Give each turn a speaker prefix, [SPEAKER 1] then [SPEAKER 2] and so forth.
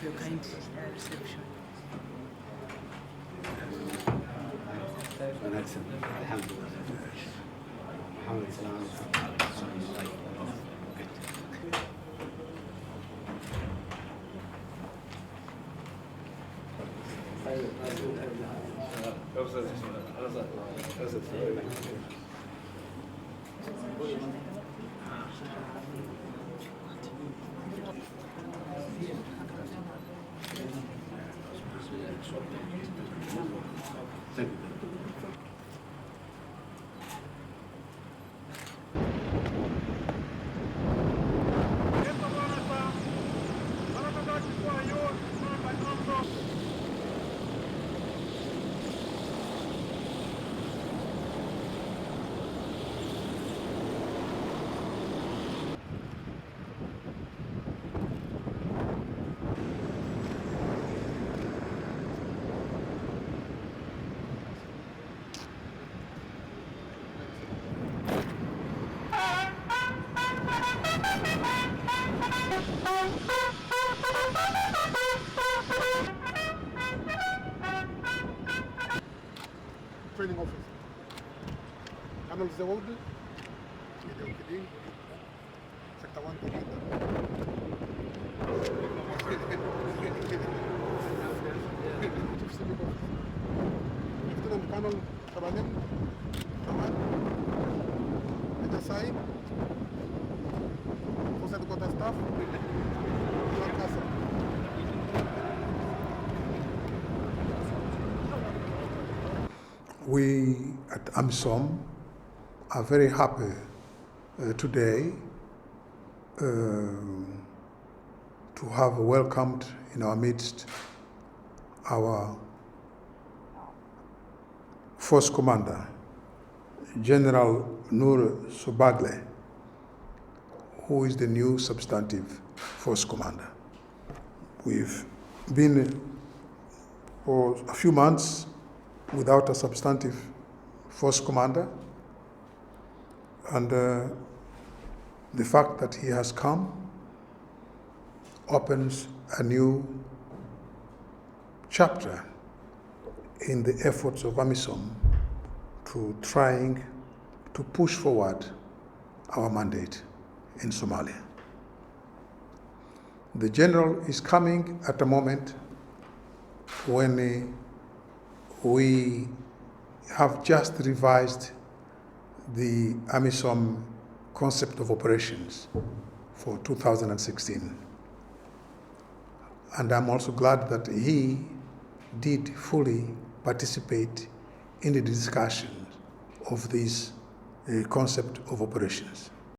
[SPEAKER 1] for your kind reception.
[SPEAKER 2] Thank you.
[SPEAKER 3] Training officer. General Subagle, sector 1 Lieutenant Colonel Shabalim, Maxay, Force Headquarters Staff,
[SPEAKER 4] We at AMISOM are very happy today to have welcomed in our midst our Force Commander, General Subagle, who is the new substantive Force Commander. We've been for a few months without a substantive Force Commander, and the fact that he has come opens a new chapter in the efforts of AMISOM to trying to push forward our mandate in Somalia. The General is coming at a moment when we have just revised the AMISOM concept of operations for 2016. And I'm also glad that he did fully participate in the discussion of this concept of operations.